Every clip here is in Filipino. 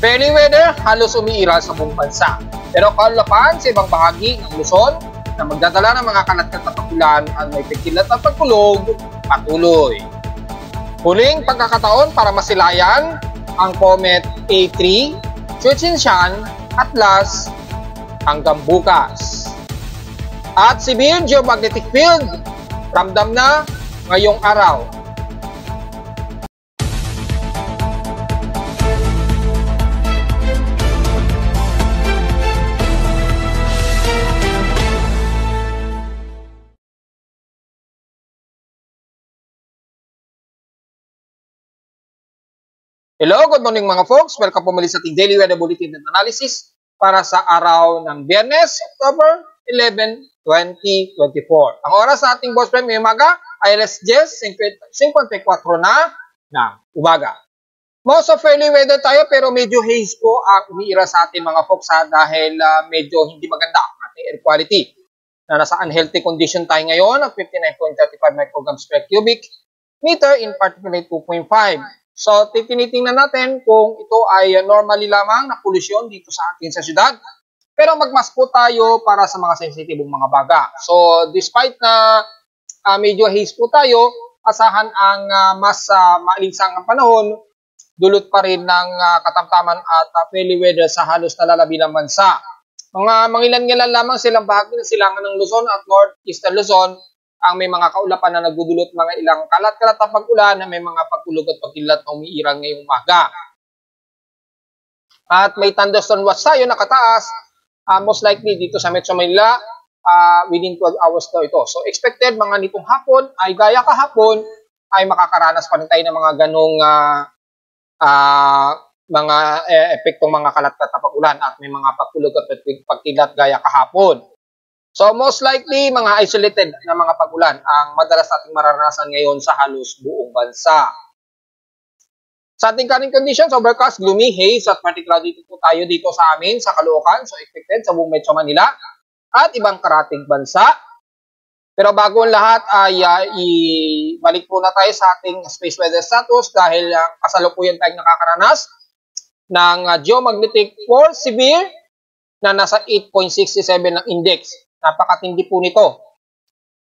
Fairly weather, halos umiiral sa buong bansa. Pero kaulapan sa ibang bahagi ng Luzon na magdadala ng mga kalat-kalat na pagulan at may pikilat at pagkulog patuloy. Huling pagkakataon para masilayan ang Comet A3, Chuchin-Shan, Atlas hanggang bukas. At severe geomagnetic field, ramdam na ngayong araw. Hello, good morning mga folks. Welcome po muli sa ating Daily Weather Bulletin and Analysis para sa araw ng Biyernes, October 11, 2024. Ang oras sa ating boss prime ngayong umaga ay alas 10:54 na ng umaga. Most of fairly weather tayo pero medyo haze po ang umiira sa ating mga folks dahil medyo hindi maganda ang ating air quality. Na nasa unhealthy condition tayo ngayon ng 59.35 micrograms per cubic meter in particulate 2.5. So, tinitingnan natin kung ito ay normally lamang na polusyon dito sa atin sa syudad. Pero magmas po tayo para sa mga sensitibong mga baga. So, despite na medyo haze po tayo, asahan ang mas maalinsang panahon, dulot pa rin ng katamtaman at fairly weather sa halos nalalabilang bansa. Mga mangilan-ngilan lamang silang bahagi ng silangan ng Luzon at northeastern Luzon ang may mga kaulapan na nagdudulot mga ilang kalat-kalat na pag-ulan na may mga pagkulog at pagkilat na umiirang ngayong umaga. At may thunderstorm watch tayo nakataas, most likely dito sa Metro Manila within 12 hours daw ito. So expected mga nitong hapon ay gaya kahapon ay makakaranas pa rin tayo ng mga ganong mga epektong mga kalat-kalat na pag-ulan at may mga pagkulog at pagkilat gaya kahapon. So most likely, mga isolated na mga pag-ulan ang madalas nating mararanasan ngayon sa halos buong bansa. Sa ating current conditions, overcast, gloomy, haze at particularly dito po tayo dito sa amin sa Caloocan. So expected sa buong Metro Manila at ibang karating bansa. Pero bago ang lahat ay ibalik muna tayo sa ating space weather status dahil kasalukuyan tayong nakakaranas ng geomagnetic force severe na nasa 8.67 ng index. Napakatindi po nito.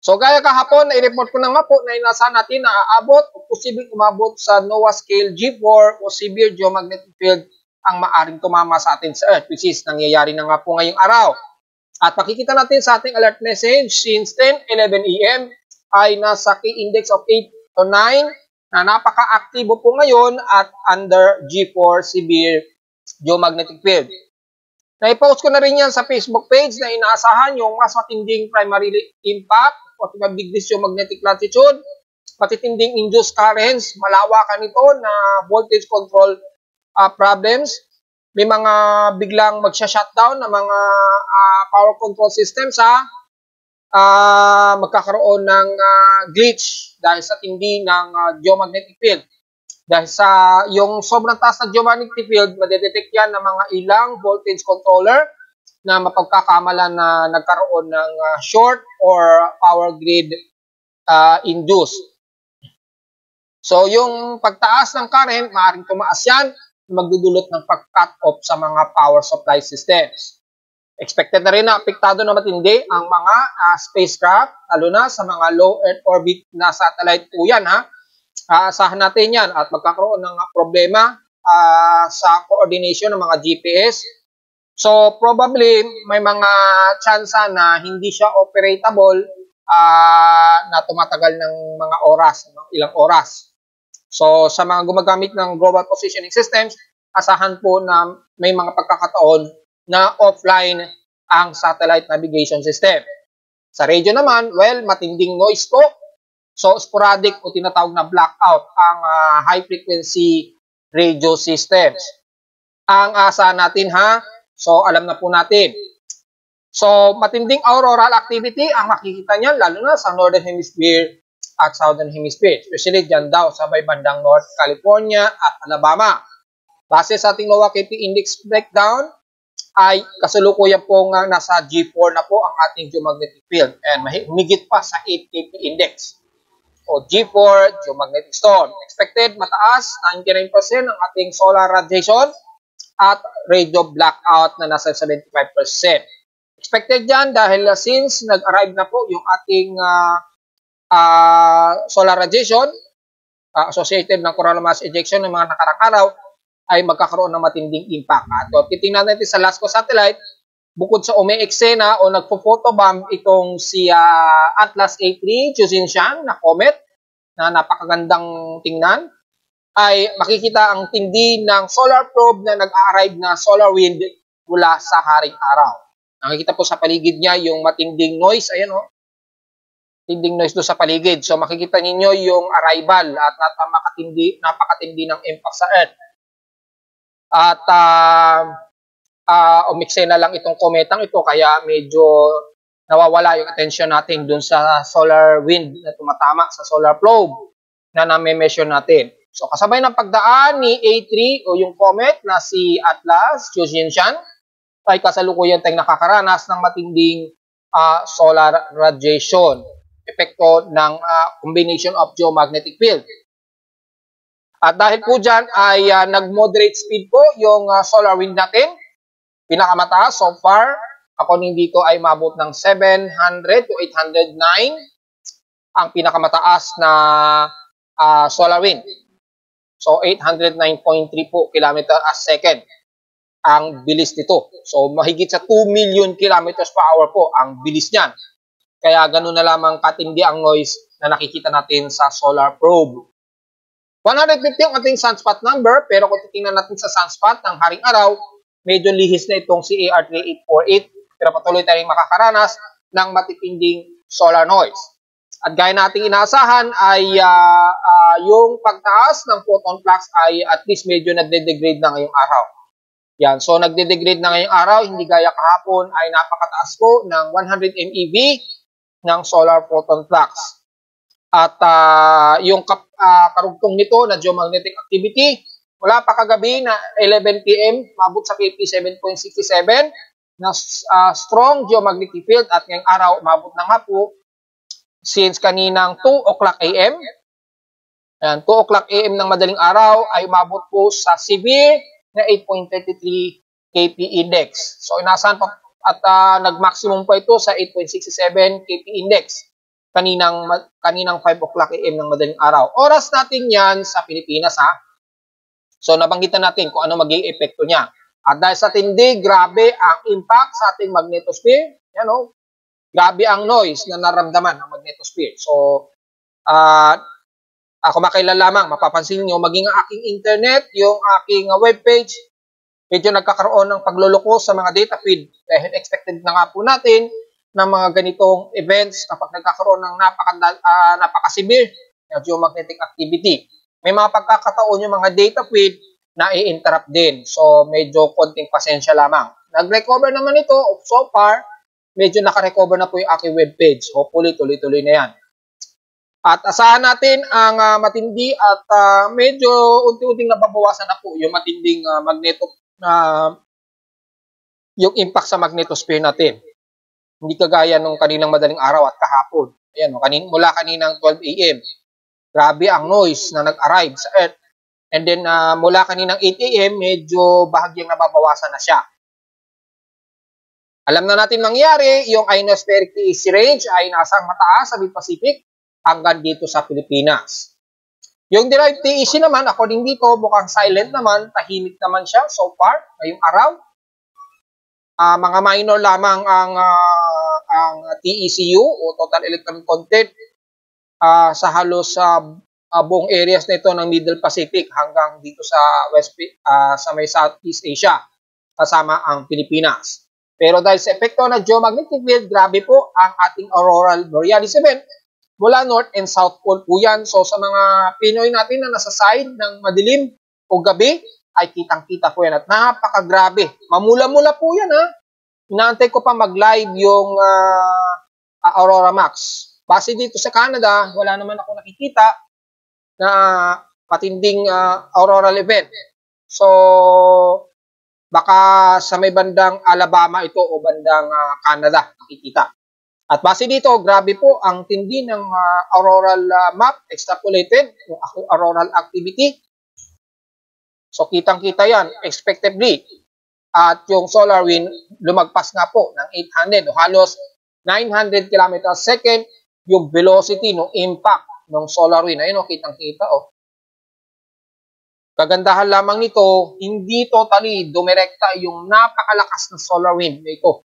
So gaya kahapon, na-report ko na nga po na inasahan natin na aabot o posibleng umabot sa NOAA scale G4 o severe geomagnetic field ang maaring tumama sa atin sa Earth, which is nangyayari na nga po ngayong araw. At makikita natin sa ating alert message since 10:11 AM ay nasa key index of 8 to 9 na napaka-aktibo po ngayon at under G4 severe geomagnetic field. Na-post ko na rin yan sa Facebook page na inaasahan yung mas matinding primary impact o biggest geomagnetic latitude, matitinding induced currents, malawakan ito na voltage control problems. May mga biglang magsha-shutdown na mga power control systems magkakaroon ng glitch dahil sa tindi ng geomagnetic field. Dahil sa yung sobrang taas na geomagnetic field, madedetect yan ng mga ilang voltage controller na mapagkakamalan na nagkaroon ng short or power grid induced. So yung pagtaas ng current, maaaring tumaas yan, magdudulot ng pag-cut off sa mga power supply systems. Expected na rin na apektado na matindi ang mga spacecraft, lalo na sa mga low Earth orbit na satellite po yan Aasahan natin yan at magkakaroon ng problema sa coordination ng mga GPS. So probably may mga tsansa na hindi siya operatable na tumatagal ng mga oras, ilang oras. So sa mga gumagamit ng global positioning systems, asahan po na may mga pagkakataon na offline ang satellite navigation system. Sa radio naman, well, matinding noise po. So, sporadic o tinatawag na blackout ang high-frequency radio systems. Ang asa natin so alam na po natin. So, matinding auroral activity ang makikita niyan lalo na sa Northern Hemisphere at Southern Hemisphere. Especially dyan daw sa may bandang North California at Alabama. Base sa ating NOAA KP Index breakdown, ay kasalukuyan pong nasa G4 na po ang ating geomagnetic field. And humigit pa sa 8 KP Index. O G4 geomagnetic storm. Expected mataas, 99% ang ating solar radiation at radio blackout na nasa 75%. Expected yan dahil since nag-arrive na po yung ating solar radiation associated ng coronal mass ejection ng mga nakarang araw, ay magkakaroon ng matinding impact. At titingnan natin sa LASCO satellite, bukod sa umeeksena o nagpo-photobomb itong si Atlas A3 Chuzinxiang na comet na napakagandang tingnan, ay makikita ang tindi ng solar probe na nag-arrive na solar wind mula sa haring araw. Nakikita po sa paligid niya yung matinding noise, ayan o, tinding noise doon sa paligid. So makikita ninyo yung arrival at napakatindi ng impact sa Earth. At umiksena lang itong kometang ito kaya medyo nawawala yung attention natin dun sa solar wind na tumatama sa solar probe na name-measure natin. So kasabay ng pagdaan ni A3 o yung comet na si Atlas Chuzinxiang ay kasalukuyan tayong nakakaranas ng matinding solar radiation, epekto ng combination of geomagnetic field. At dahil po dyan ay nag-moderate speed po yung solar wind natin. Pinakamataas so far, according dito ay mabot ng 700 to 809 ang pinakamataas na solar wind. So 809.3 po kilometer a second ang bilis nito. So mahigit sa 2 million kilometers per hour po ang bilis niyan. Kaya ganun na lamang katindi ang noise na nakikita natin sa solar probe. 150 ang ating sunspot number, pero kung titingnan natin sa sunspot ng haring araw, medyo lihis na itong si AR3848, pero patuloy tayong makakaranas ng matitinding solar noise. At gaya nating inaasahan ay yung pagtaas ng photon flux ay at least medyo nagde-degrade na ngayong araw. Yan, so nagde-degrade na ngayong araw, hindi gaya kahapon ay napakataas po ng 100 MeV ng solar photon flux. At yung karugtong nito na geomagnetic activity, wala pa kagabi na 11 PM, mabot sa KP 7.67 na strong geomagnetic field at ngayong araw, mabot na nga po since kaninang 2 o'clock AM. Ayan, 2 o'clock AM ng madaling araw ay mabot po sa severe na 8.33 KP index. So inasahan pa at nag-maximum pa ito sa 8.67 KP index kaninang 5 o'clock AM ng madaling araw. Oras natin yan sa Pilipinas ha. So nabanggitan natin kung ano magiging epekto niya. At dahil sa tindi, grabe ang impact sa ating magnetosphere. Yan o. Grabe ang noise na naramdaman ng magnetosphere. So ako makailan lamang, mapapansin nyo, maging ang aking internet, yung aking webpage, medyo nagkakaroon ng pagluloko sa mga data feed. Dahil expected na nga po natin ng mga ganitong events kapag nagkakaroon ng napaka-severe na geomagnetic activity. May mga pagkakataon yung mga data feed na i-interrupt din. So, medyo konting pasensya lamang. Nag-recover naman ito. So far, medyo naka-recover na po yung aking webpage. Hopefully, tuloy-tuloy na yan. At asahan natin ang matindi at medyo unti-unting nababawasan na po yung matinding yung impact sa magnetosphere natin. Hindi kagaya nung kaninang madaling araw at kahapon. Ayan, mula kaninang 12 AM. Grabe ang noise na nag-arrive sa Earth. And then mula kaninang 8 AM, medyo bahagyang nababawasan na siya. Alam na natin mangyari, yung ionospheric TEC range ay nasang mataas sa Mid-Pacific hanggang dito sa Pilipinas. Yung derived TEC naman, according dito, mukhang silent naman, tahimik naman siya so far, ngayong araw. Mga minor lamang ang TECU o total electron content sa halos buong areas na ito ng Middle Pacific hanggang dito sa sa may Southeast Asia, kasama ang Pilipinas. Pero dahil sa epekto ng geomagnetic field, grabe po ang ating auroral borealis event mula North and South Pole po yan. So sa mga Pinoy natin na nasa side ng madilim o gabi, ay kitang-kita po yan at napakagrabe. Mamula-mula po yan ha. Inaantay ko pa mag-live yung Aurora Max. Base dito sa Canada, wala naman ako nakikita na patinding auroral event. So baka sa may bandang Alabama ito o bandang Canada nakikita. At base dito, grabe po ang tindi ng auroral map extrapolated, yung auroral activity. So kitang-kita yan, expectedly. At yung solar wind, lumagpas nga po ng 800 o halos 900 km per second yung velocity ng impact ng solar wind. Ayun o, kitang-kita o. Kagandahan lamang nito, hindi totally dumirekta yung napakalakas ng solar wind. Ito,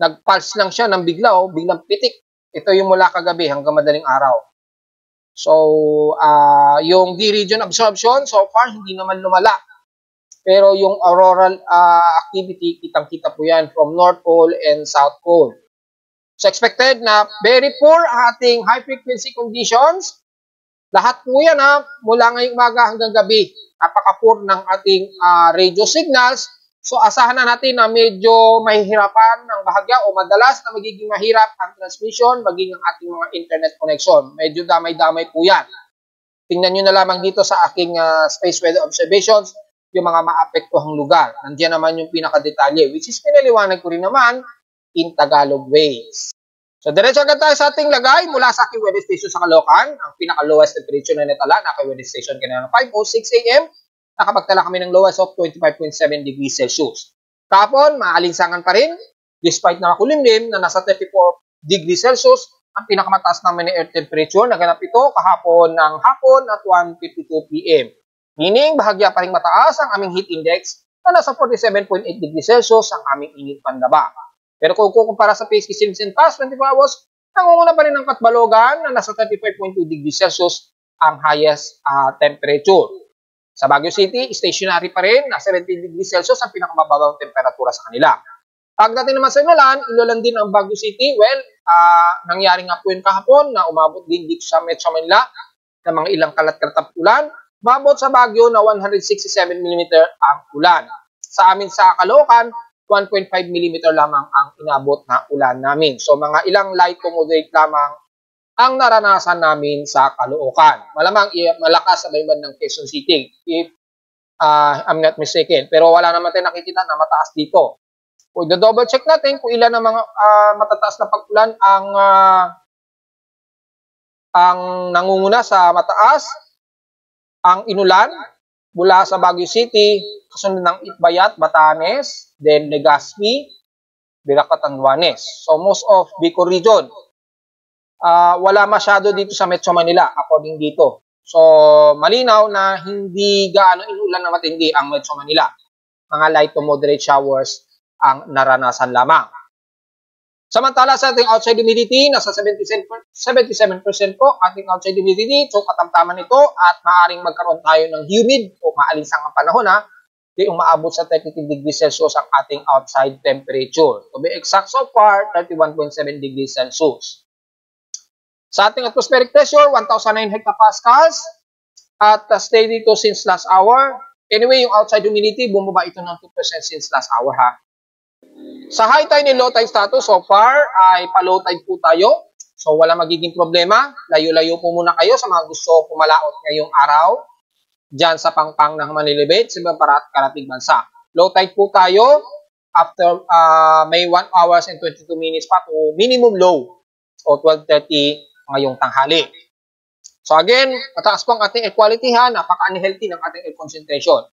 nag-pulse lang siya ng bigla o, biglang pitik. Ito yung mula kagabi hanggang madaling araw. So, yung D-region absorption, so far, hindi naman lumala. Pero yung auroral activity, kitang-kita po yan from North Pole and South Pole. So expected na very poor ang ating high frequency conditions. Lahat po yan mula ngayong umaga hanggang gabi. Napaka-poor ng ating radio signals. So asahan na natin na medyo mahihirapan ng bahagya o madalas na magiging mahirap ang transmission, maging ang ating mga internet connection. Medyo damay-damay po yan. Tingnan nyo na lamang dito sa aking space weather observations yung mga maapektuhang lugar. Nandiyan naman yung pinakadetalye, which is pinaliwanag ko rin naman in Tagalog ways. So, diretso agad tayo sa ating lagay mula sa aking weather station sa Caloocan. Ang pinaka-lowest temperature na natala na aking weather station kanina ng 5:06 a.m. Nakapagtala kami ng lowest of 25.7 degrees Celsius. Kahapon, maalinsangan pa rin, despite na makulimlim na nasa 34 degrees Celsius, ang pinakamataas namin na air temperature, naganap ito kahapon ng hapon at 1:52 p.m. Meaning, bahagya pa rin mataas ang aming heat index na nasa 47.8 degrees Celsius ang aming init pandaba. Pero kung kukumpara sa PSK since in past 24 hours, nangunguna pa rin ang Katbalogan na nasa 35.2 degrees Celsius ang highest temperature. Sa Baguio City, stationary pa rin, na 17 degrees Celsius ang pinakamababang temperatura sa kanila. Pagdating naman sa Ilolan din ang Baguio City. Well, nangyari nga po yun kahapon na umabot din dito sa Metro Manila ng mga ilang kalat-kalatang ulan. Umabot sa Baguio na 167 mm ang ulan. Sa amin sa Caloocan, 1.5 mm lamang ang inabot na ulan namin. So mga ilang light to moderate lamang ang naranasan namin sa Caloocan. Malamang malakas sa bayban ng Quezon City if I'm not mistaken. Pero wala naman tayo nakikita na mataas dito. Kung double check natin kung ilan ang mga matataas na pag-ulan ang nangunguna sa mataas, ang inulan mula sa Baguio City, kasunod ng Itbayat, Batanes, then Legazpi, Biracat, Anduanes. So most of Bicol region, wala masyado dito sa Metro Manila according dito. So malinaw na hindi gaano inulan na matindi ang Metro Manila. Mga light to moderate showers ang naranasan lamang. Samantala sa ating outside humidity, nasa 77% po ating outside humidity. So katamtaman ito at maaaring magkaroon tayo ng humid o maalinsang ang panahon di umaabot sa 32 degrees Celsius ang ating outside temperature. To be exact so far, 31.7 degrees Celsius. Sa ating atmospheric pressure, 1,009 hectopascals at steady dito since last hour. Anyway, yung outside humidity, bumaba ito ng 2% since last hour Sa high tide and low tide status, so far ay pa-low tide po tayo. So wala magiging problema. Layo-layo po muna kayo sa mga gusto pumalaot ngayong araw dyan sa pangpang ng Manila Bay sa mga karating bansa. Low tide po tayo after may 1 hours and 22 minutes pa to minimum low o 12:30 ngayong tanghali. So again, mataas po ang ating air quality napaka-unhealthy ng ating air concentration.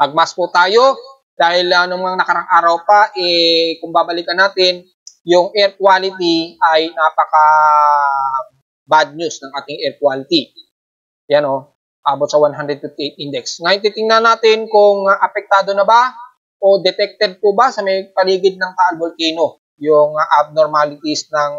Mag-mask po tayo. Dahil nung mga nakarang araw pa, kung babalikan natin, yung air quality ay napaka bad news ng ating air quality. Yan abot sa 158 index. Ngayon titingnan natin kung apektado na ba o detected po ba sa may paligid ng Taal Volcano yung abnormalities ng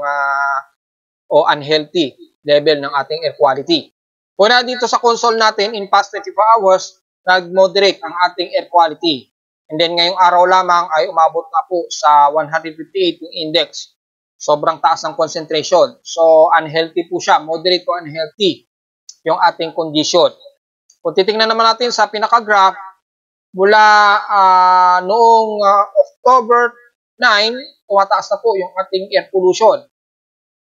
o unhealthy level ng ating air quality. Una dito sa console natin, in past 24 hours, nag-moderate ang ating air quality. And then ngayong araw lamang ay umabot na po sa 158 yung index. Sobrang taas ng concentration. So unhealthy po siya. Moderate to unhealthy yung ating condition. Kung titingnan naman natin sa pinaka-graph, mula noong October 9, tumataas na po yung ating air pollution.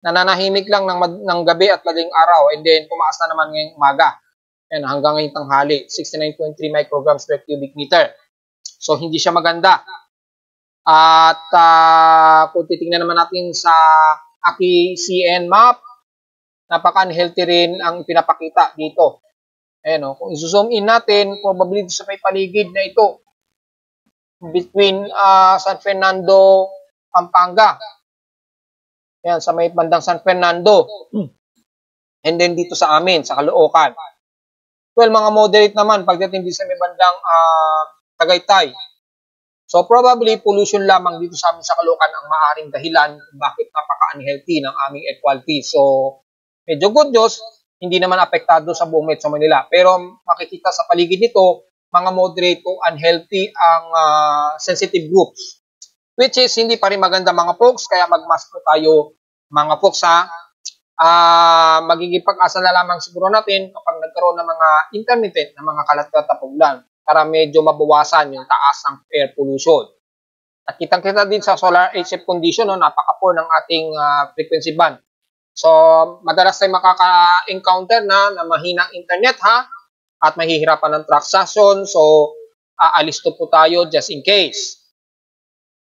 Nananahimik lang ng gabi at madaling araw. And then tumaas na naman ngayong umaga. Yan, hanggang ngayong tanghali, 69.3 micrograms per cubic meter. So, hindi siya maganda. At kung titingnan naman natin sa AKI CN map, napaka-unhealthy rin ang pinapakita dito. Ayan o, kung i-zoom in natin, probably sa may paligid na ito, between San Fernando, Pampanga. Ayan, sa may bandang San Fernando. And then dito sa amin, sa Caloocan. Well, mga moderate naman pagdating dito sa may bandang Tagaytay. So probably pollution lamang dito sa amin sa Caloocan ang maaaring dahilan kung bakit napaka-unhealthy ng aming air quality. So medyo good news, hindi naman apektado sa buong Metro Manila. Pero makikita sa paligid nito, mga moderate to unhealthy ang sensitive groups. Which is hindi pa rin maganda mga folks, kaya mag-mask po tayo mga folks ha. Magiging pag-asa na lamang siguro natin kapag nagkaroon ng mga intermittent na mga kalat-kalat na paglan para medyo mabawasan yung taas ng air pollution. At kitang-kita din sa solar HF condition, no, napaka-poor ng ating frequency band. So, madalas tayo makaka-encounter na mahinang internet ha, at mahihirapan ng transaction. So, aalis to po tayo just in case.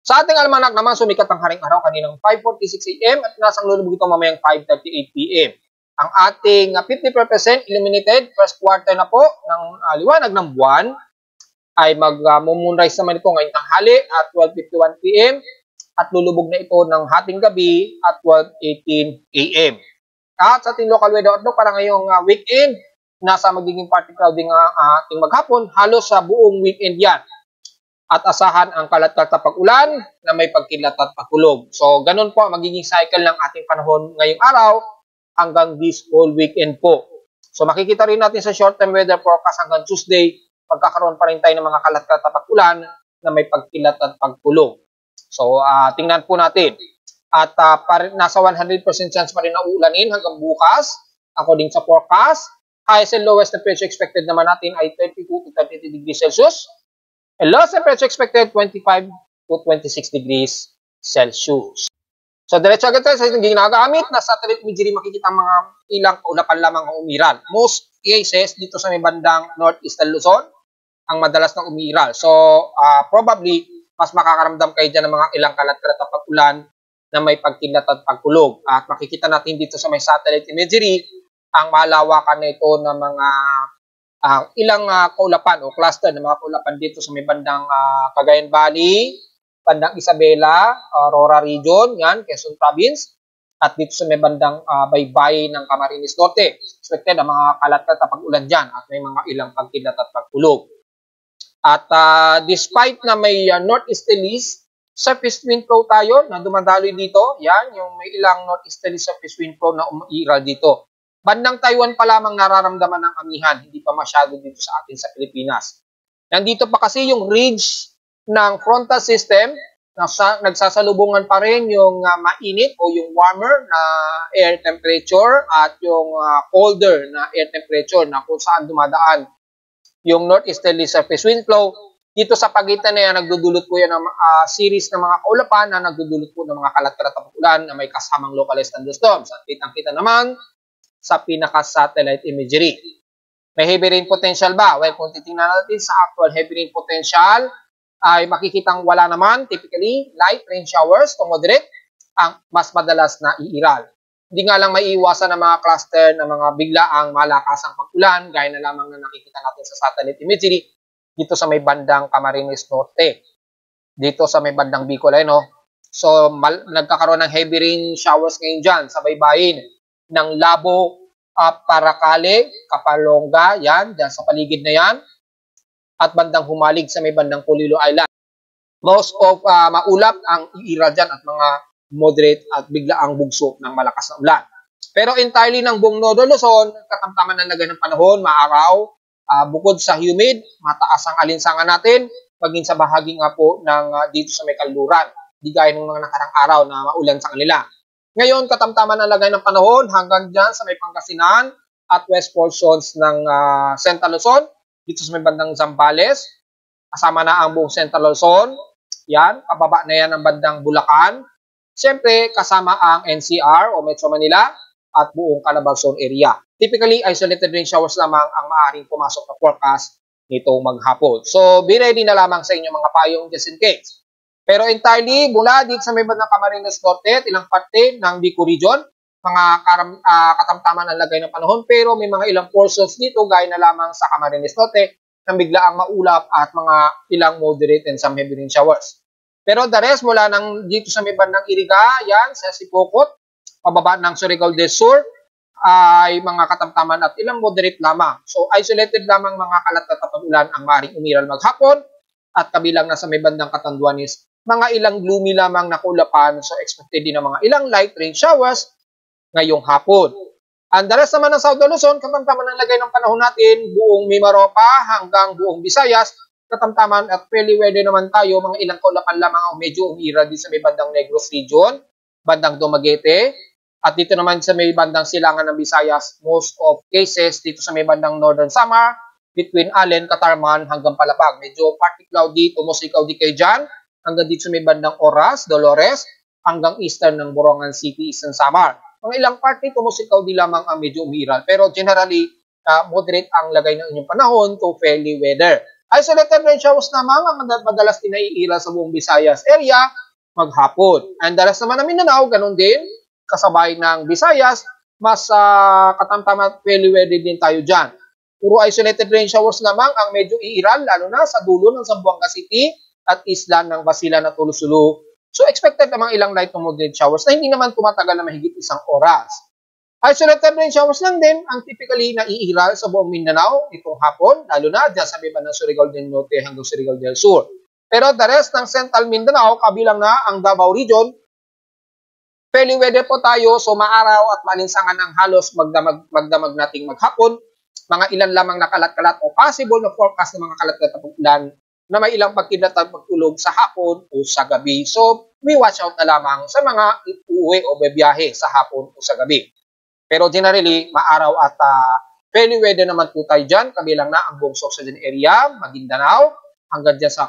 Sa ating almanak naman, sumikat ang haring araw kaninang 5:46 AM at nasang lulubog ito mamayang 5:38 PM. Ang ating 50% illuminated first quarter na po ng liwanag ng buwan ay mag-moonrise naman ito ngayong tanghali at 12:51 PM at lulubog na ito ng hating gabi at 12:18 AM. At sa ating local weather outlook para ngayong weekend, nasa magiging party cloudy nga ating maghapon, halos sa buong weekend yan. At asahan ang kalat-kalat na pag-ulan na may pagkilat at pagkulog. So, ganun po magiging cycle ng ating panahon ngayong araw hanggang this whole weekend po. So, makikita rin natin sa short-term weather forecast hanggang Tuesday, pagkakaroon pa rin tayo ng mga kalat-kalat na pag-ulan na may pagkilat at pagkulog. So, tingnan po natin. At nasa 100% chance pa rin na uulanin hanggang bukas, according sa forecast. Highest and lowest temperature expected naman natin ay 32 to 33 degrees Celsius. And lowest temperature expected 25 to 26 degrees Celsius. So, diretso agad tayo sa itong ginagamit na satellite imagery, makikita mga ilang kaulapan lamang ang umiral. Most cases dito sa may bandang northeastern Luzon ang madalas na umiral. So, probably, mas makakaramdam kayo dyan ng mga ilang kalat-kalat na pag-ulan na may pagkilat at pagkulog. At makikita natin dito sa may satellite imagery ang malawakan na ito ng mga ilang kaulapan o cluster ng mga kaulapan dito sa may bandang Cagayan Valley, bandang Isabela, Aurora Region, yan, Quezon Province, at dito sa may bandang baybay ng Camarines Norte. Expected ang mga kalat-kalat na pag-ulan dyan at may mga ilang pagkilat at pagkulog. At despite na may northeasterlies surface wind flow tayo na dumadaloy dito, yan, yung may ilang northeasterly surface wind flow na umiiral dito. Bandang Taiwan pa lamang nararamdaman ng amihan, hindi pa masyado dito sa atin sa Pilipinas. Nandito pa kasi yung ridge ng frontal system, nagsasalubungan pa rin yung mainit o yung warmer na air temperature at yung colder na air temperature na kung saan dumadaan yung northeasterly surface wind flow. Dito sa pagitan na yan, nagdudulot po yan ng series ng mga kaulapan na nagdudulot po ng mga kalat-kalat na pag-ulan na may kasamang localized thunderstorms. At kitang-kita naman sa pinaka-satellite imagery. May heavy rain potential ba? Well, kung titingnan natin sa actual heavy rain potential, ay makikitang wala naman. Typically, light rain showers to moderate ang mas madalas na iiral. Hindi nga lang maiiwasan ng mga cluster ng mga biglaang malakasang pag-ulan, gaya na lamang na nakikita natin sa satellite imagery dito sa may bandang Camarines Norte. Dito sa may bandang Bicol, no? So, nagkakaroon ng heavy rain showers ngayon dyan sa baybayin ng Labo, Paracale, Kapalonga, yan, dyan sa paligid na yan, at bandang Humalig sa may bandang Polillo Island. Most of maulap ang iiral dyan at mga moderate at biglaang bugso ng malakas na ulan. Pero entirely ng buong Northern Luzon, katamtaman ng lagay ng panahon, maaraw, bukod sa humid, mataas ang alinsangan natin, maging sa bahagi nga po ng dito sa may kalduran, di gaya ng mga nakarang araw na maulan sa kanila. Ngayon, katamtaman ang lagay ng panahon hanggang dyan sa may Pangasinan at west portions ng Central Luzon, dito sa may bandang Zambales, kasama na ang buong Central Luzon, yan, pababa na yan ang bandang Bulacan, siyempre kasama ang NCR o Metro Manila at buong Calabarzon area. Typically, isolated rain showers lamang ang maaaring pumasok na forecast nitong maghapon. So, be ready na lamang sa inyong mga payong just in case. Pero entirely, mula dito sa may bandang Camarines Norte at ilang parte ng Bicol Region, katamtaman ang lagay ng panahon, pero may mga ilang portions dito gaya na lamang sa Camarines Norte na biglaang maulap at mga ilang moderate and some heavy rain showers. Pero the rest mula dito sa may bandang Iriga, yan sa Sipokot, pababa ng Surigao del Sur ay mga katamtaman at ilang moderate lamang. So isolated lamang mga kalat-katat ulan ang maaaring umiral maghapon at kabilang na sa may bandang Catanduanes, mga ilang gloomy lamang na kulapan. So expected din ng mga ilang light rain showers ngayong hapon. Ang the rest naman ng South Luzon, katamtaman ang lagay ng panahon natin, buong Mimaropa hanggang buong Visayas, katamtaman at fairly weather naman tayo, mga ilang kaulapan lamang ang medyo umiira din sa may bandang Negros region, bandang Dumaguete, at dito naman sa may bandang Silangan ng Visayas, most of cases dito sa may bandang Northern Samar, between Allen, Catarman hanggang Palapag. Medyo partly cloudy, tumusikaw di kayo dyan, hanggang dito sa may bandang Oras, Dolores, hanggang eastern ng Borongan City, Eastern Samar. Mga ilang party, tumusikaw di lamang ang medyo umiral. Pero generally, moderate ang lagay ng inyong panahon to fairly weather. Isolated rain showers naman ang madalas din naiira sa buong Visayas area maghapon. And the rest naman ng Mindanao, ganun din, kasabay ng Visayas, mas katamtaman fairly weather din tayo dyan. Puro isolated rain showers lamang ang medyo iiral, lalo na sa dulo ng Zamboanga City at isla ng Basilan at Tulusulu. So expected namang ilang light to moderate showers na hindi naman tumatagal na mahigit isang oras. Isolated rain showers lang din ang typically naiiral sa buong Mindanao itong hapon, lalo na dyan sa may bandang Surigao del Norte hanggang Surigao del Sur. Pero the rest ng Central Mindanao, kabilang na ang Davao Region, fairly weather po tayo, so maaraw at malinsangan ng halos magdamag nating maghapon. Mga ilan lamang na kalat-kalat o possible na forecast ng mga kalat-kalat na ulan na may ilang pagkidlat at pagtulog sa hapon o sa gabi. So, may watch out na lamang sa mga uuwi o bebiyahe sa hapon o sa gabi. Pero generally, maaraw at fairly weather naman po tayo dyan. Kabilang na ang buong Sorsogon area, Maguindanao, hanggang dyan sa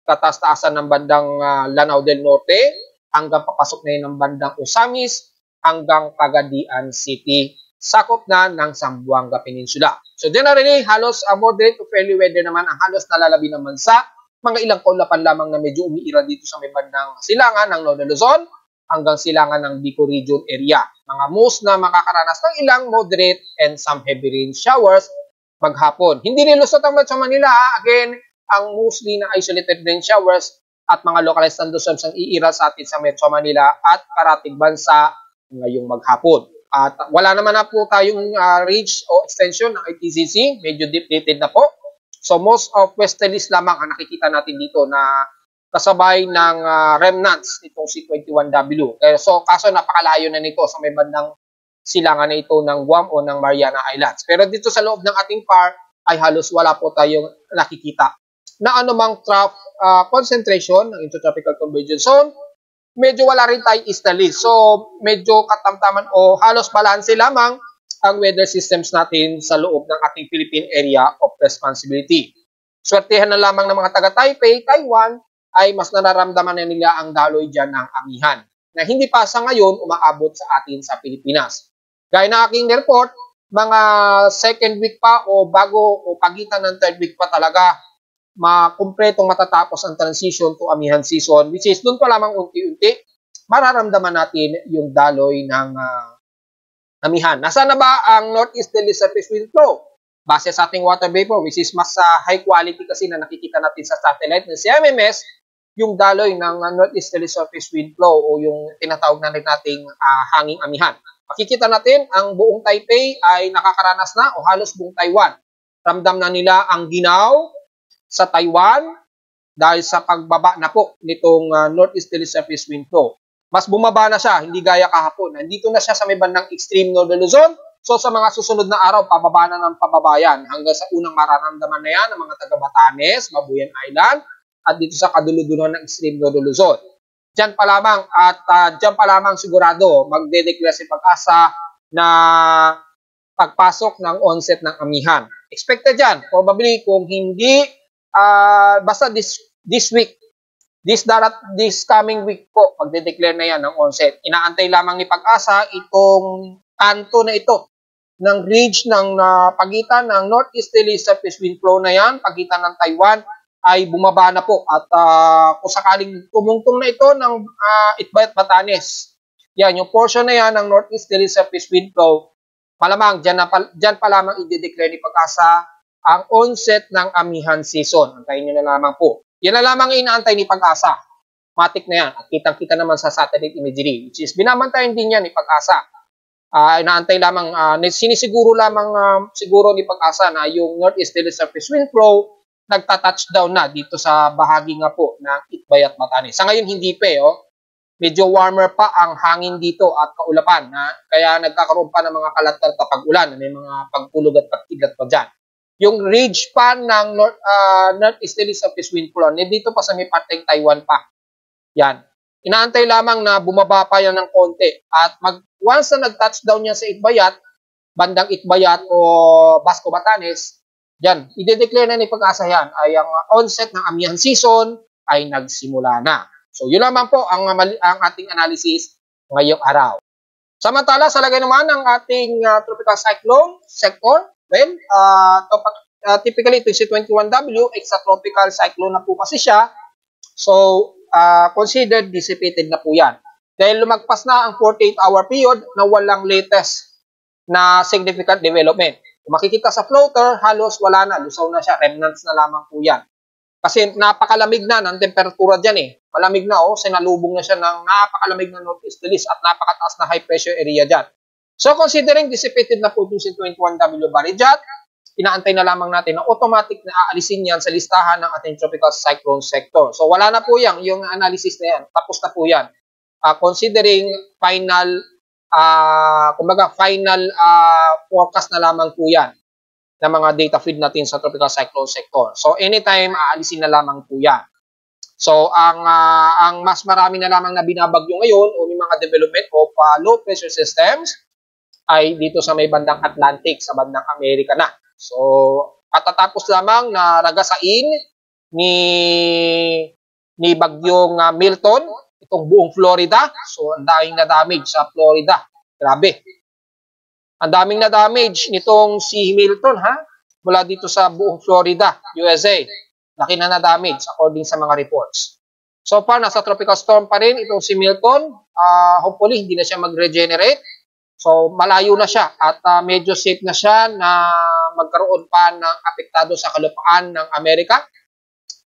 kataas-taasan ng bandang Lanao del Norte, hanggang papasok na yun ng bandang Osamis, hanggang Cagayan City, sakop na ng Zamboanga Peninsula. So generally, halos moderate to fairly weather naman ang halos nalalabi ng bansa. Mga ilang kaulapan lamang na medyo umiira dito sa may bandang Silangan ng Northern Luzon hanggang Silangan ng Bicol Region area. Mga most na makakaranas ng ilang moderate and some heavy rain showers maghapon. Hindi rin lusot ang Metro Manila. Again, ang mostly na isolated rain showers at mga localized thunderstorms ang iira sa atin sa Metro Manila at karatig bansa ngayong maghapon. At wala naman na po tayong range o extension ng ITCC, medyo depleted na po. So most of westerlies lamang ang nakikita natin dito na kasabay ng remnants nitong C21W. So kaso napakalayo na nito sa may bandang silangan na ito ng Guam o ng Mariana Islands. Pero dito sa loob ng ating PAR ay halos wala po tayong nakikita na anumang trough concentration ng Intertropical Convergence Zone. Medyo wala rin tayong easterly. So, medyo katamtaman o halos balanse lamang ang weather systems natin sa loob ng ating Philippine Area of Responsibility. Swertehan na lamang ng mga taga-Taipei, Taiwan, ay mas nararamdaman na nila ang daloy dyan ng amihan na hindi pa sa ngayon umaabot sa atin sa Pilipinas. Gaya ng aking report, mga second week pa o bago o pagitan ng third week pa talaga makumpletong matatapos ang transition to amihan season, which is doon pa lamang unti-unti mararamdaman natin yung daloy ng amihan. Nasaan na ba ang northeasterly surface wind flow? Base sa ating water vapor, which is mas high quality kasi na nakikita natin sa satellite ng CMMS, yung daloy ng northeasterly surface wind flow o yung tinatawag na rin nating hanging amihan. Makikita natin ang buong Taipei ay nakakaranas na o halos buong Taiwan. Ramdam na nila ang ginaw sa Taiwan dahil sa pagbaba na po nitong northeasterly surface wind flow. Mas bumaba na siya, hindi gaya kahapon. Nandito na siya sa may bandang extreme Northern Luzon. So sa mga susunod na araw, pababa na ng pababayan hanggang sa unang mararamdaman na yan ng mga taga Batanes, Mabuyan Island at dito sa kaduluduluhan ng extreme Northern Luzon. Diyan pa lamang at diyan pa lamang sigurado magde-declare si Pag-asa na pagpasok ng onset ng amihan. Expected yan. Probably kung hindi basta this week, this coming week po, magde-declare na yan ng onset. Inaantay lamang ni Pag-asa itong kanto na ito ng ridge ng pagitan ng northeasterly surface wind flow na yan, pagitan ng Taiwan, ay bumaba na po. At kung sakaling tumungtong na ito ng Itbayat Batanes, Yan, yung portion na yan ng Northeast Surface Wind Flow, malamang dyan pa lamang i-declare ni Pag-asa ang onset ng amihan season. Antayin nyo na lamang po. Yan na lamang inaantay ni Pag-asa. Matik na yan. At kitang-kita naman sa satellite imagery, which is binabantayan din yan ni Pag-asa. Inaantay lamang, sinisiguro lamang siguro ni Pag-asa na yung Northeast Surface Wind Flow nagta-touchdown na dito sa bahagi nga po ng Itbay at Batanes. Sa ngayon hindi pa medyo warmer pa ang hangin dito at kaulapan kaya nagkakaroon pa ng mga kalat-kalat na pag-ulan, may mga pagpulog at pagkidlat pa dyan. Yung ridge pa ng Northeasterly Surface Wind Flow, dito pa sa may parteng Taiwan pa. Yan. Inaantay lamang na bumaba pa yan ng konti at once na nag-touchdown yan sa Itbayat, bandang Itbayat o Basco Batanes, yan, i-declare na ni Pag-asa yan ay ang onset ng amihan season ay nagsimula na. So, yun naman po ang ating analysis ngayong araw. Samantala, sa lagay naman ng ating tropical cyclone sector, well, typically ito si 21W, extratropical cyclone na po kasi siya. So, considered dissipated na po yan. Dahil lumagpas na ang 48-hour period na walang latest na significant development. Kung makikita sa floater, halos wala na, lusaw na siya, remnants na lamang po yan. Kasi napakalamig na ng temperatura dyan Malamig na sinalubong na siya ng napakalamig na northeasterlies at napakataas na high pressure area dyan. So considering dissipated na po yung 21W Barijat, inaantay na lamang natin na automatic na aalisin yan sa listahan ng ating tropical cyclone sector. So wala na po yan, yung analysis na yan, tapos na po yan. Considering final forecast na lamang po yan ng mga data feed natin sa tropical cyclone sector. So anytime aalisin na lamang po yan. So ang mas marami na lamang na binabagyo ngayon o may mga development of low pressure systems ay dito sa may bandang Atlantic, sa bandang Amerika na. So katatapos lamang na ragasain ni bagyong Milton itong buong Florida. So ang daming na damage sa Florida. Grabe. Ang daming na damage nitong si Milton mula dito sa buong Florida, USA. Laki na damage according sa mga reports. So far, nasa tropical storm pa rin itong si Milton. Hopefully, hindi na siya mag-regenerate. So malayo na siya at medyo safe na siya na magkaroon pa ng apektado sa kalupaan ng Amerika.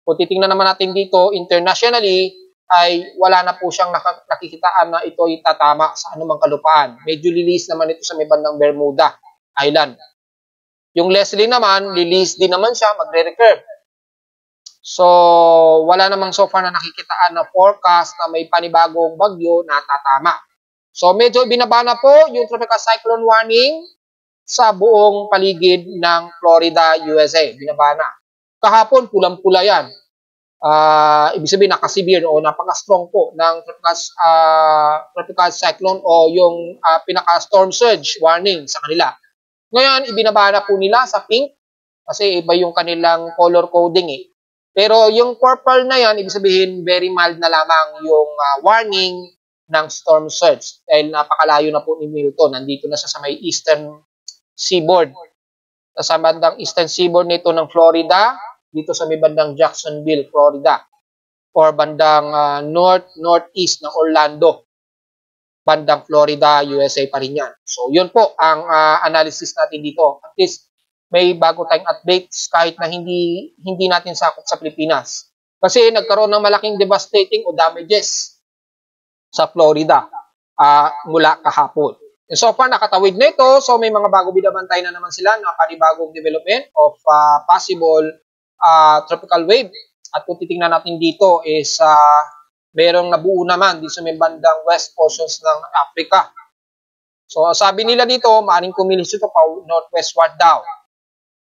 Kung titingnan naman natin dito internationally, ay wala na po siyang nakikitaan na ito ay tatama sa anumang kalupaan. Medyo lilis naman ito sa may bandang Bermuda Island. Yung Leslie naman, lilis din naman siya, magre-recurve. So, wala namang so far na nakikitaan na forecast na may panibagong bagyo na tatama. So, medyo binaba na po yung tropical cyclone warning sa buong paligid ng Florida, USA. Binaba na. Kahapon, pulang-pula yan. Ibig sabihin, nakasevere o napaka-strong po ng tropical cyclone o yung pinaka-storm surge warning sa kanila. Ngayon, ibinaba na po nila sa pink kasi iba yung kanilang color coding Pero yung purple na yan, ibig sabihin, very mild na lamang yung warning ng storm surge dahil napakalayo na po ni Milton. Nandito na sa may eastern seaboard. Sa bandang eastern seaboard nito ng Florida, dito sa may bandang Jacksonville, Florida, or bandang northeast ng Orlando, bandang Florida, USA pa rin yan. So, yun po ang analysis natin dito. At least, may bago tayong updates kahit na hindi natin sakop sa Pilipinas. Kasi nagkaroon ng malaking devastating o damages sa Florida mula kahapon. And so far, nakatawid na ito. So, may mga bago binabantay na naman sila na panibagong development of possible tropical wave. At kung titingnan natin dito is merong nabuo naman dito sa may bandang west portions ng Africa. So sabi nila dito, maaring kumilos ito pa northwestward daw.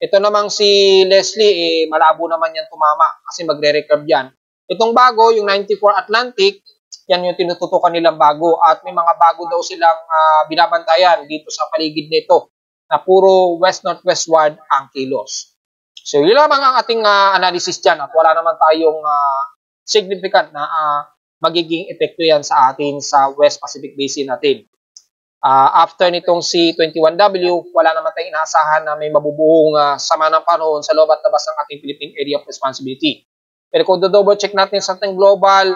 Ito namang si Leslie, malabo naman yan tumama kasi magre-recurve yan. Itong bago, yung 94 Atlantic, yan yung tinututukan nilang bago. At may mga bago daw silang binabantayan dito sa paligid nito na puro west-northwestward ang kilos. So, yun lamang ang ating analysis dyan at wala naman tayong significant na magiging epekto yan sa atin sa West Pacific Basin natin. After nitong si 21W, wala naman tayong inaasahan na may mabubuong sama ng panahon sa loob at labas ng ating Philippine Area of Responsibility. Pero kung do-double check natin sa ating global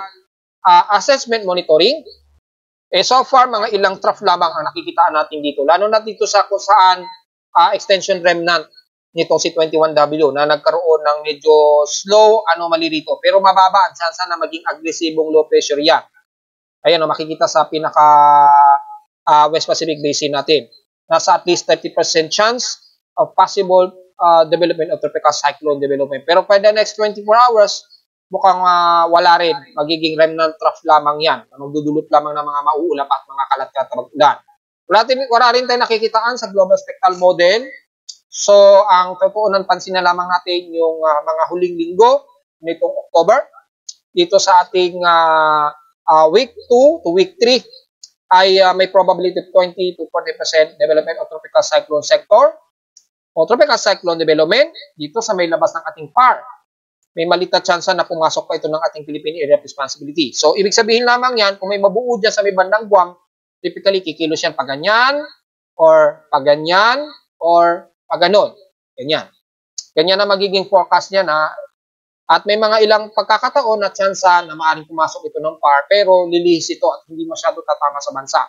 assessment monitoring, So far, mga ilang trough lamang ang nakikitaan natin dito. Lalo na dito sa kung saan extension remnant nitong si 21W na nagkaroon ng medyo slow anomaly rito. Pero mababa ang chance na maging agresibong low pressure yan. Ayan, makikita sa pinaka West Pacific Basin natin. Nasa at least 30% chance of possible development of tropical cyclone development. Pero for the next 24 hours, mukhang wala rin. Magiging remnant trough lamang yan. Magdudulot lamang ng mga mauulap at mga kalat-kalat na ulan. Wala rin tayo nakikitaan sa global spectral model. So, ang totoonan pansin na lamang natin yung mga huling linggo nitong October. Dito sa ating week 2 to week 3 ay may probability of 20 to 40% development of tropical cyclone sector o tropical cyclone development dito sa may labas ng ating PAR. May maliit na chance na pumasok pa ito ng ating Philippine Area of Responsibility. So, ibig sabihin lamang yan, kung may mabuo dyan sa may bandang Guam, typically kikilos yan pag ganyan, or pag ganyan, or pag ganon. Ganyan. Ganyan na magiging forecast niya na at may mga ilang pagkakataon na tsansa na maaaring pumasok ito ng PAR pero lilihis ito at hindi masyado tatama sa bansa.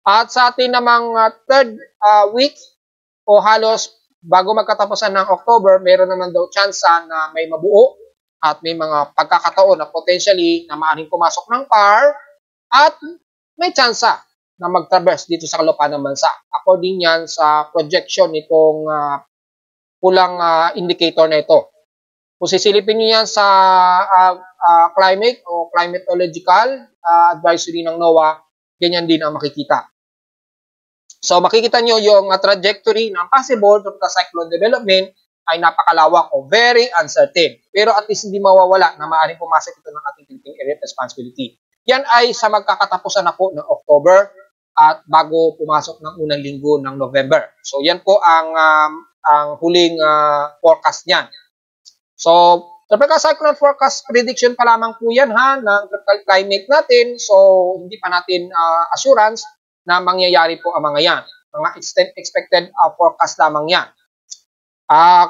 At sa atin namang third week o halos bago magkatapusan ng October, meron naman daw tsansa na may mabuo at may mga pagkakataon na potentially na maaaring pumasok ng PAR at may tsansa na mag-traverse dito sa kalupaan ng bansa. According yan sa projection nitong pulang indicator na ito. Kung sisilipin nyo yan sa climate o climatological advisory ng NOAA, ganyan din ang makikita. So makikita nyo yung trajectory ng possible tropical cyclone development ay napakalawak o very uncertain. Pero at least hindi mawawala na maaaring pumasok ito ng ating Philippine Area of Responsibility. Yan ay sa magkakatapusan na po ng October at bago pumasok ng unang linggo ng November. So yan po ang huling forecast niyan. So, tropical cyclone forecast prediction pa lamang po yan ng tropical climate natin. So, hindi pa natin assurance na mangyayari po ang mga yan. Mga expected forecast lamang yan.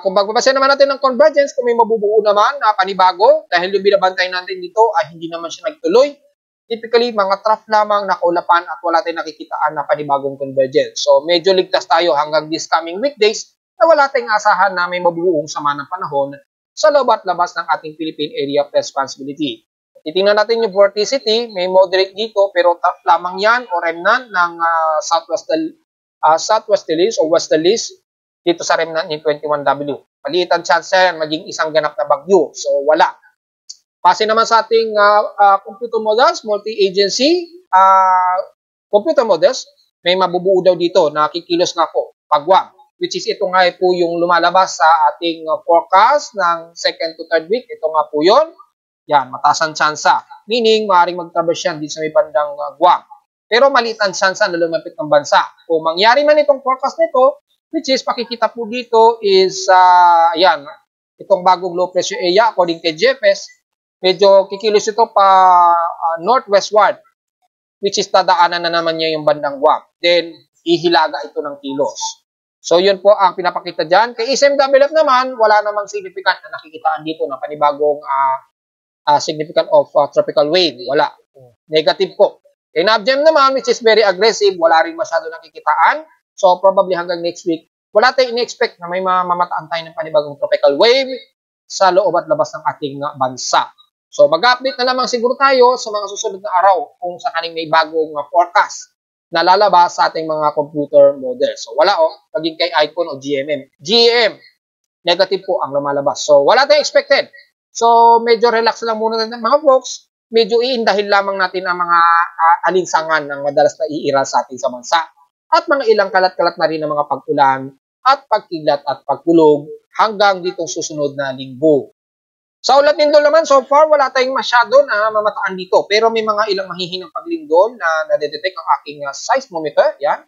Kung magbabasa naman natin ng convergence, kung may mabubuo naman na panibago, dahil yung binabantay natin dito ay hindi naman siya nagtuloy, typically mga trough lamang na kaulapan at wala tayong nakikitaan na panibagong convergence. So, medyo ligtas tayo hanggang this coming weekdays na wala tayong asahan na may mabubuong sama ng panahon sa loob at labas ng ating Philippine Area of Responsibility. Titingnan natin yung vorticity, may moderate dito pero tough lamang yan o remnant ng southwesterlies o westerlies dito sa remnant ni 21W. Maliit ang chance yan maging isang ganap na bagyo. So wala. Pase naman sa ating computer models, multi-agency computer models, may mabubuo daw dito na kikilos nga po, pagwang. Which is ito nga po yung lumalabas sa ating forecast ng second to third week. Ito nga po yun. Yan, mataas ang tsansa. Meaning, maaaring mag-traverse yan dito sa may bandang Guam. Pero maliit ang tsansa na lumapit ng bansa. Kung mangyari man itong forecast nito, which is pakikita po dito is, yan, itong bagong low pressure area according kay GFS, medyo kikilos ito pa northwestward, which is tadaanan na naman niya yung bandang Guam. Then, ihilaga ito ng kilos. So, yun po ang pinapakita dyan. Kay SMWF naman, wala namang significant na nakikitaan dito na panibagong significant of tropical wave. Wala. Negative po. Kay NAVGEM naman, which is very aggressive, wala rin masyado nakikitaan. So, probably hanggang next week, wala tayong in-expect na may mamataan tayo ng panibagong tropical wave sa loob at labas ng ating bansa. So, mag-update na lamang siguro tayo sa mga susunod na araw kung sakaling may bagong forecast na lalabas sa ating mga computer model. So, wala maging kay Icon o GMM. GM, negative po ang lumalabas. So, wala tayong expected. So, medyo relax lang muna natin mga folks. Medyo iindahin lamang natin ang mga alinsangan ng madalas na iiral sa ating sa bansa. At mga ilang kalat-kalat na rin ng mga pag-ulan at pagkilat at pagkulog hanggang ditong susunod na linggo. Sa ulat lindol naman, so far, wala tayong masyado na mamataan dito. Pero may mga ilang mahihinang paglindol na nadedetect ang aking seismometer. Yan.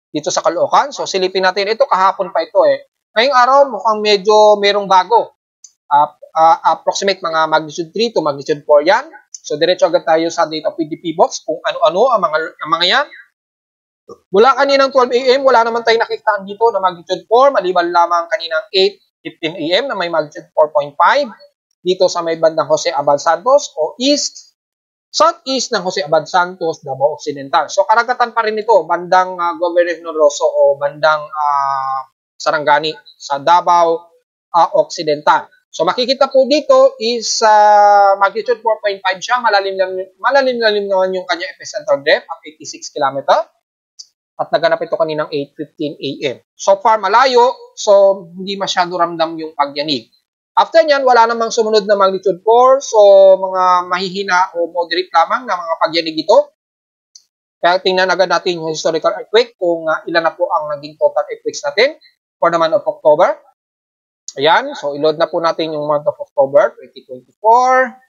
Dito sa Caloocan. So, silipin natin. Ito, kahapon pa ito Ngayong araw, mukhang medyo merong bago. Approximate mga magnitude 3 to magnitude 4 yan. So, diretso agad tayo sa data PDP box kung ano-ano ang mga yan. Mula kaninang 12 a.m., wala naman tayong nakikitaan dito na magnitude 4. Maliban lamang kaninang 8:15 a.m. na may magnitude 4.5. Dito sa may bandang Jose Abad Santos o East southeast ng Jose Abad Santos, Davao Occidental. So karagatan pa rin ito, bandang Governor Rosso o bandang Sarangani sa Davao Occidental. So makikita po dito is magnitude 4.5 siya, malalim naman yung kanya epicenter depth at 86 km. At naganap ito kaninang 8:15 AM. So far malayo, so hindi masyado ramdam yung pagyanig. After nyan, wala namang sumunod na magnitude 4, so mga mahihina o moderate lamang na mga pagyanig ito. Kaya tingnan agad natin yung historical earthquake kung ilan na po ang naging total earthquakes natin for the month of October. Ayan, so i-load na po natin yung month of October 2024.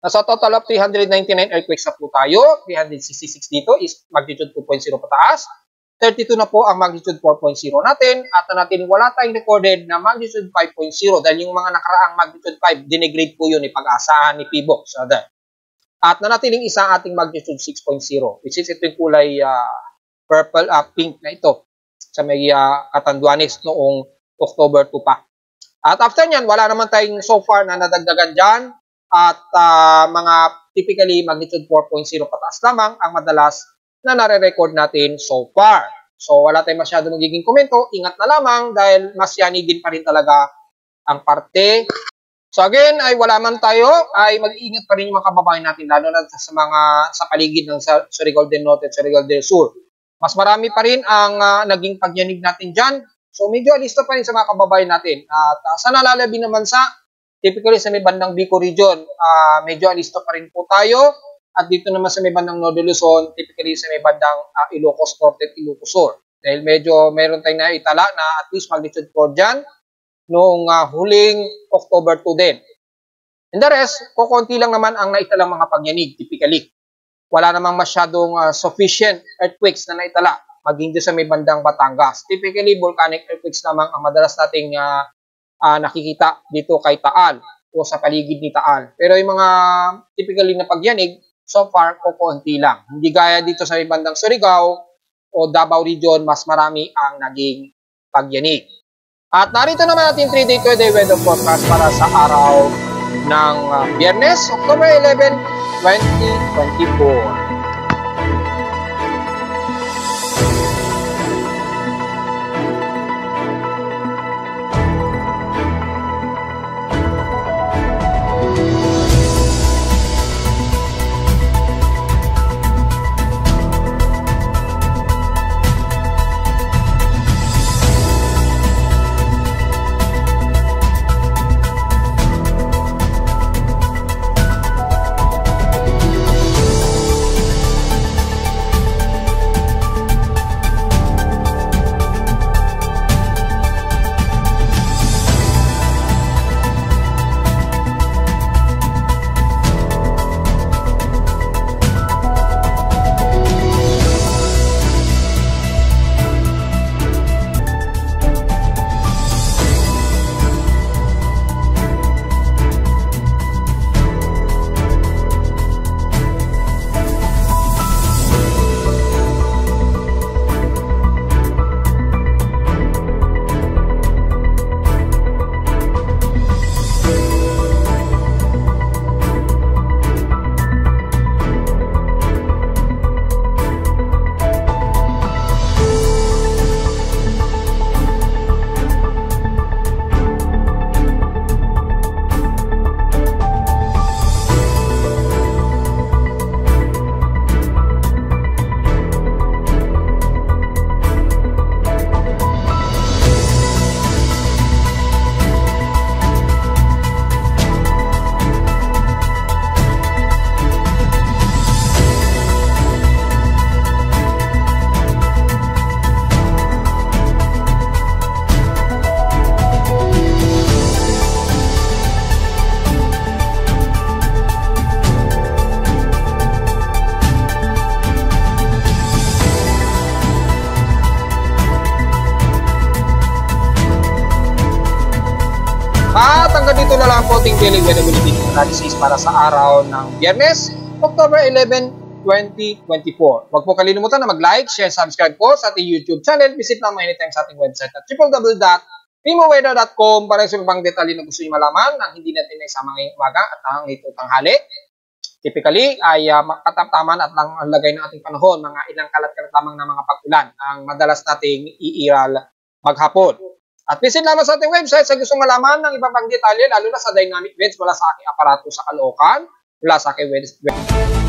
Nasa total of 399 earthquakes na po tayo. 366 dito is magnitude 2.0 pataas. 32 na po ang magnitude 4.0 natin. At natin wala tayong recorded na magnitude 5.0 dahil yung mga nakaraang magnitude 5, dinegrade po yun ni pag-asahan ni PBOX. At nanatiling isa ating magnitude 6.0 which is ito yung kulay purple, pink na ito sa may Catanduanes noong October 2 pa. At after nyan, wala naman tayong so far na nadagdagan dyan at mga typically magnitude 4.0 pataas lamang ang madalas na nare-record natin so far. So wala tayong masyado magiging komento, ingat na lamang dahil mas yanigin pa rin talaga ang parte. So again, ay wala man tayo, ay mag-iingat pa rin yung mga kababayan natin lalo na sa paligid ng Surigao del Norte at Surigao del Sur. Mas marami pa rin ang naging pagyanig natin dyan. So medyo alisto pa rin sa mga kababayan natin. At sa nalalabi naman typically sa may bandang Bico region, medyo alisto pa rin po tayo. At dito naman sa may bandang Northern Luzon, typically sa may bandang Ilocos Norte at Ilocos Sur. Dahil medyo meron tayong naitala na at least magnitude 4 dyan noong huling October 2 din. And the rest, kukunti lang naman ang naitalang mga pagyanig typically. Wala namang masyadong sufficient earthquakes na naitala, maging doon sa may bandang Batangas. Typically, volcanic earthquakes namang ang madalas nating nakikita dito kay Taal o sa paligid ni Taal. Pero yung mga typically na pagyanig, so far, kukunti lang. Hindi gaya dito sa may bandang Surigao o Davao region, mas marami ang naging pagyanig. At narito naman natin 3-day weather forecast para sa araw ng Biyernes, October 11, 2024. Dito na lang po ating daily weather bulletin analysis para sa araw ng Biyernes, October 11, 2024. Huwag po kalimutan na mag-like, share, subscribe po sa ating YouTube channel. Visit naman anytime sa ating website at www mimoweather.com para sa ibang detalye na gusto niyo malaman ang hindi natin naisama ngayong umaga at ang ito tanghali. Typically ay kataptaman at ang lagay ng ating panahon, mga ilang kalat-kalat lamang na mga pag-ulan ang madalas nating iiral maghapon. At visit naman sa ating website sa gustong malaman ng ibang pang detalye, lalo na sa dynamic winds mula sa aking aparato sa Caloocan, mula sa aking website.